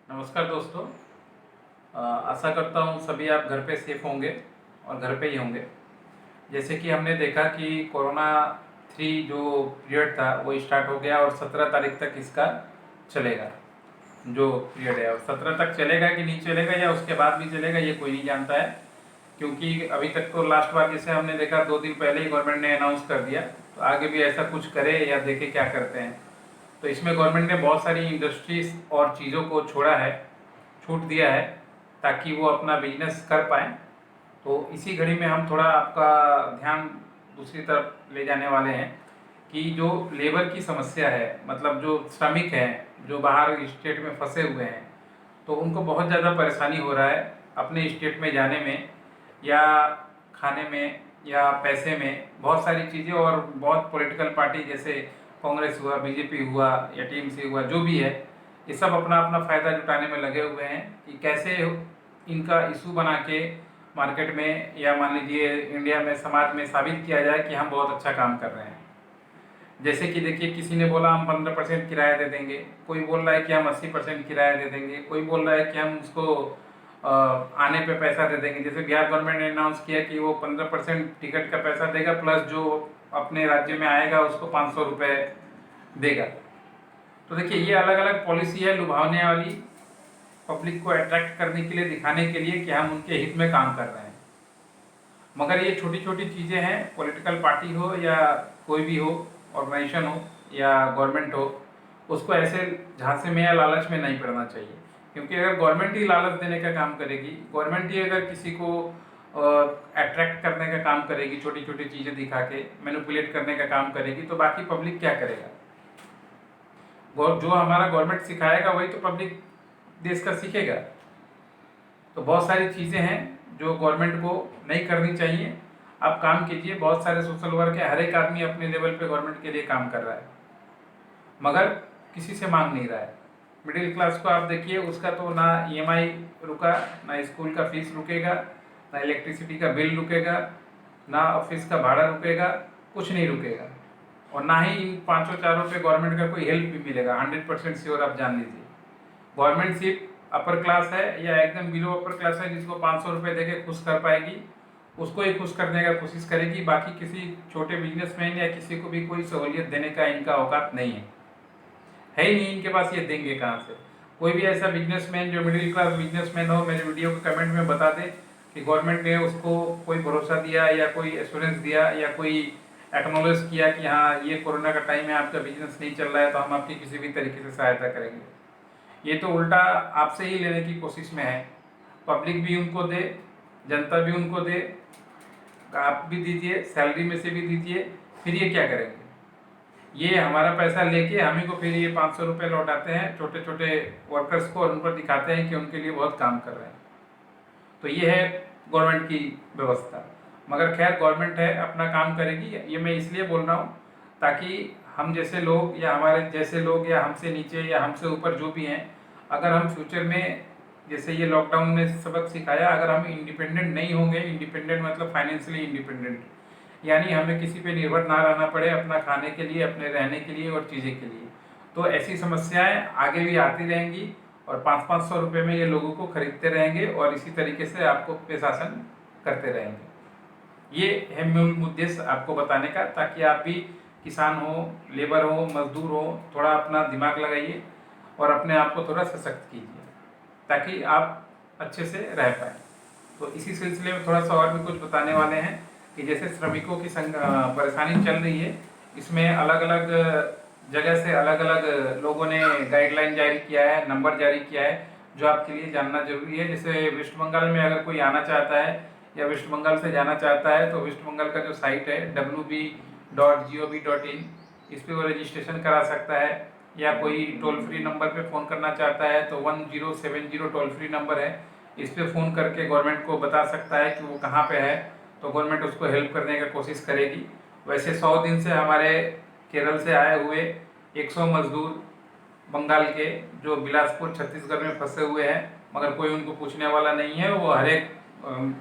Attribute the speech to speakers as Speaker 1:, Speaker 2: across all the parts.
Speaker 1: नमस्कार दोस्तों। आशा करता हूँ सभी आप घर पे सेफ होंगे और घर पे ही होंगे। जैसे कि हमने देखा कि कोरोना 3 जो पीरियड था वो स्टार्ट हो गया और 17 तारीख तक इसका चलेगा। जो पीरियड है और 17 तक चलेगा कि नहीं चलेगा या उसके बाद भी चलेगा ये कोई नहीं जानता है, क्योंकि अभी तक तो लास्ट बार जैसे हमने देखा 2 दिन पहले ही गवर्नमेंट ने अनाउंस कर दिया। तो आगे भी ऐसा कुछ करे या देखे क्या करते हैं। तो इसमें गवर्नमेंट ने बहुत सारी इंडस्ट्रीज और चीज़ों को छोड़ा है, छूट दिया है, ताकि वो अपना बिजनेस कर पाएँ। तो इसी घड़ी में हम थोड़ा आपका ध्यान दूसरी तरफ ले जाने वाले हैं कि जो लेबर की समस्या है, मतलब जो श्रमिक हैं जो बाहर स्टेट में फंसे हुए हैं, तो उनको बहुत ज़्यादा परेशानी हो रहा है अपने स्टेट में जाने में या खाने में या पैसे में, बहुत सारी चीज़ें। और बहुत पॉलिटिकल पार्टी जैसे कांग्रेस हुआ, बीजेपी हुआ या टीएमसी हुआ, जो भी है, ये सब अपना अपना फ़ायदा जुटाने में लगे हुए हैं कि कैसे इनका इशू बना के मार्केट में या मान लीजिए इंडिया में समाज में साबित किया जाए कि हम बहुत अच्छा काम कर रहे हैं। जैसे कि देखिए, किसी ने बोला हम 15% किराया दे देंगे, कोई बोल रहा है कि हम 80% किराया दे देंगे, कोई बोल रहा है कि हम उसको आने पे पैसा दे देंगे। जैसे बिहार गवर्नमेंट ने अनाउंस किया कि वो 15% टिकट का पैसा देगा, प्लस जो अपने राज्य में आएगा उसको 500 रुपये देगा। तो देखिए, ये अलग अलग पॉलिसी है लुभावने वाली, पब्लिक को अट्रैक्ट करने के लिए, दिखाने के लिए कि हम उनके हित में काम कर रहे हैं। मगर ये छोटी छोटी चीज़ें हैं, पॉलिटिकल पार्टी हो या कोई भी हो, ऑर्गेनाइजेशन हो या गवर्नमेंट हो, उसको ऐसे झांसे में या लालच में नहीं पड़ना चाहिए। क्योंकि अगर गवर्नमेंट ही लालच देने का काम करेगी, गवर्नमेंट ही अगर किसी को अट्रैक्ट करने का काम करेगी, छोटी छोटी चीज़ें दिखा के मैनिपुलेट करने का काम करेगी, तो बाकी पब्लिक क्या करेगा? जो हमारा गवर्नमेंट सिखाएगा वही तो पब्लिक देश का सीखेगा। तो बहुत सारी चीज़ें हैं जो गवर्नमेंट को नहीं करनी चाहिए। आप काम कीजिए, बहुत सारे सोशल वर्क है, हर एक आदमी अपने लेवल पे गवर्नमेंट के लिए काम कर रहा है, मगर किसी से मांग नहीं रहा है। मिडिल क्लास को आप देखिए, उसका तो ना ईएमआई रुका, ना स्कूल का फीस रुकेगा, ना इलेक्ट्रिसिटी का बिल रुकेगा, ना ऑफिस का भाड़ा रुकेगा, कुछ नहीं रुकेगा। और ना ही इन पाँचों चारों पे गवर्नमेंट का कोई हेल्प भी मिलेगा। 100% श्योर आप जान लीजिए। गवर्नमेंट सिर्फ अपर क्लास है या एकदम बिलो अपर क्लास है, जिसको 500 रुपये दे के खुश कर पाएगी, उसको ही खुश करने का कोशिश करेगी। बाकी किसी छोटे बिजनेसमैन या किसी को भी कोई सहूलियत देने का इनका औकात नहीं है ही नहीं इनके पास। ये देंगे कहाँ से? कोई भी ऐसा बिजनेसमैन जो मिडिल क्लास बिजनेसमैन हो, मेरे वीडियो के कमेंट में बता दे कि गवर्नमेंट ने उसको कोई भरोसा दिया या कोई एश्योरेंस दिया या कोई एक्नॉलेज किया कि हाँ, ये कोरोना का टाइम है, आपका बिजनेस नहीं चल रहा है, तो हम आपकी किसी भी तरीके से सहायता करेंगे। ये तो उल्टा आपसे ही लेने की कोशिश में है। पब्लिक भी उनको दे, जनता भी उनको दे, आप भी दीजिए, सैलरी में से भी दीजिए, फिर ये क्या करेंगे? ये हमारा पैसा लेके हम ही को फिर ये 500 रुपये लौटाते हैं छोटे छोटे वर्कर्स को, और उन पर दिखाते हैं कि उनके लिए बहुत काम कर रहे हैं। तो ये है गवर्नमेंट की व्यवस्था। मगर खैर, गवर्नमेंट है, अपना काम करेगी। ये मैं इसलिए बोल रहा हूँ ताकि हम जैसे लोग या हमारे जैसे लोग या हमसे नीचे या हमसे ऊपर जो भी हैं, अगर हम फ्यूचर में, जैसे ये लॉकडाउन ने सबक सिखाया, अगर हम इंडिपेंडेंट नहीं होंगे, इंडिपेंडेंट मतलब फाइनेंशियली इंडिपेंडेंट, यानी हमें किसी पे निर्भर ना रहना पड़े अपना खाने के लिए, अपने रहने के लिए और चीज़ें के लिए, तो ऐसी समस्याएं आगे भी आती रहेंगी और 500-500 रुपये में ये लोगों को खरीदते रहेंगे और इसी तरीके से आपको पे शासन करते रहेंगे। ये है मूल उद्देश्य आपको बताने का, ताकि आप भी किसान हो, लेबर हो, मजदूर हो, थोड़ा अपना दिमाग लगाइए और अपने आप को थोड़ा सशक्त कीजिए ताकि आप अच्छे से रह पाएँ। तो इसी सिलसिले में थोड़ा सा और भी कुछ बताने वाले हैं कि जैसे श्रमिकों की परेशानी चल रही है, इसमें अलग अलग जगह से अलग अलग लोगों ने गाइडलाइन जारी किया है, नंबर जारी किया है, जो आपके लिए जानना जरूरी है। जैसे वेस्ट बंगाल में अगर कोई आना चाहता है या वेस्ट बंगाल से जाना चाहता है, तो वेस्ट बंगाल का जो साइट है wb.gov.in, इस पर वो रजिस्ट्रेशन करा सकता है। या कोई टोल फ्री नंबर पे फ़ोन करना चाहता है तो 1070 टोल फ्री नंबर है, इस पर फ़ोन करके गवर्नमेंट को बता सकता है कि वो कहाँ पे है, तो गवर्नमेंट उसको हेल्प करने का कोशिश करेगी। वैसे 100 दिन से हमारे केरल से आए हुए 100 मजदूर बंगाल के जो बिलासपुर छत्तीसगढ़ में फंसे हुए हैं, मगर कोई उनको पूछने वाला नहीं है। वो हर एक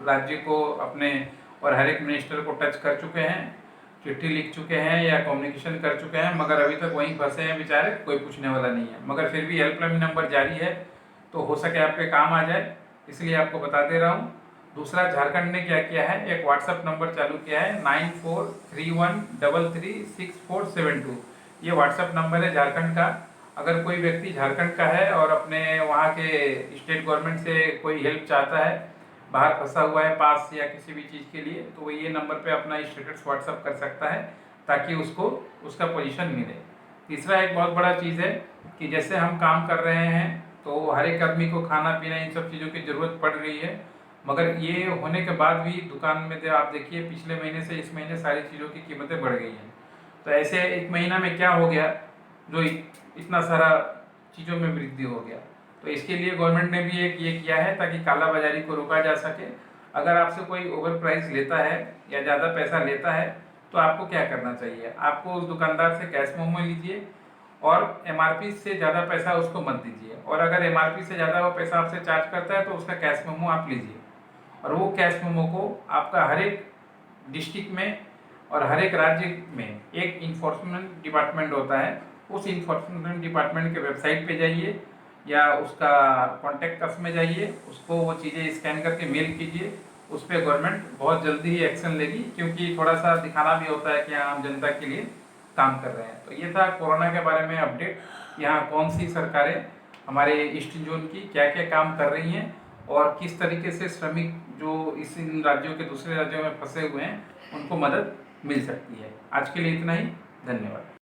Speaker 1: राज्य को अपने और हर एक मिनिस्टर को टच कर चुके हैं, चिट्ठी लिख चुके हैं या कम्युनिकेशन कर चुके हैं, मगर अभी तक वहीं फंसे हैं बेचारे, कोई पूछने वाला नहीं है। मगर फिर भी हेल्पलाइन नंबर जारी है, तो हो सके आपके काम आ जाए, इसलिए आपको बता दे रहा हूँ। दूसरा, झारखंड ने क्या किया है, एक व्हाट्सएप नंबर चालू किया है 9431336472। ये व्हाट्सएप नंबर है झारखंड का। अगर कोई व्यक्ति झारखंड का है और अपने वहाँ के स्टेट गवर्नमेंट से कोई हेल्प चाहता है, बाहर फंसा हुआ है पास या किसी भी चीज़ के लिए, तो वो ये नंबर पे अपना स्टेटस व्हाट्सअप कर सकता है ताकि उसको उसका पोजीशन मिले। तीसरा एक बहुत बड़ा चीज़ है कि जैसे हम काम कर रहे हैं तो हर एक आदमी को खाना पीना इन सब चीज़ों की ज़रूरत पड़ रही है, मगर ये होने के बाद भी दुकान में आप देखिए पिछले महीने से इस महीने सारी चीज़ों की कीमतें बढ़ गई हैं। तो ऐसे एक महीना में क्या हो गया जो इतना सारा चीज़ों में वृद्धि हो गया। तो इसके लिए गवर्नमेंट ने भी एक ये किया है ताकि काला बाजारी को रोका जा सके। अगर आपसे कोई ओवर प्राइस लेता है या ज़्यादा पैसा लेता है तो आपको क्या करना चाहिए, आपको उस दुकानदार से कैश मेमो लीजिए और एमआरपी से ज़्यादा पैसा उसको मत दीजिए, और अगर एमआरपी से ज़्यादा वो पैसा आपसे चार्ज करता है तो उसका कैश मेमो आप लीजिए, और वो कैश मेमो को आपका हर एक डिस्ट्रिक्ट में और हर एक राज्य में एक इन्फोर्समेंट डिपार्टमेंट होता है, उस इन्फोर्समेंट डिपार्टमेंट के वेबसाइट पे जाइए या उसका कॉन्टैक्ट अस में जाइए, उसको वो चीज़ें स्कैन करके मेल कीजिए। उस पर गवर्नमेंट बहुत जल्दी ही एक्शन लेगी, क्योंकि थोड़ा सा दिखाना भी होता है कि आम जनता के लिए काम कर रहे हैं। तो ये था कोरोना के बारे में अपडेट, यहाँ कौन सी सरकारें हमारे ईस्ट जोन की क्या क्या काम कर रही हैं और किस तरीके से श्रमिक जो इन राज्यों के दूसरे राज्यों में फंसे हुए हैं उनको मदद मिल सकती है। आज के लिए इतना ही, धन्यवाद।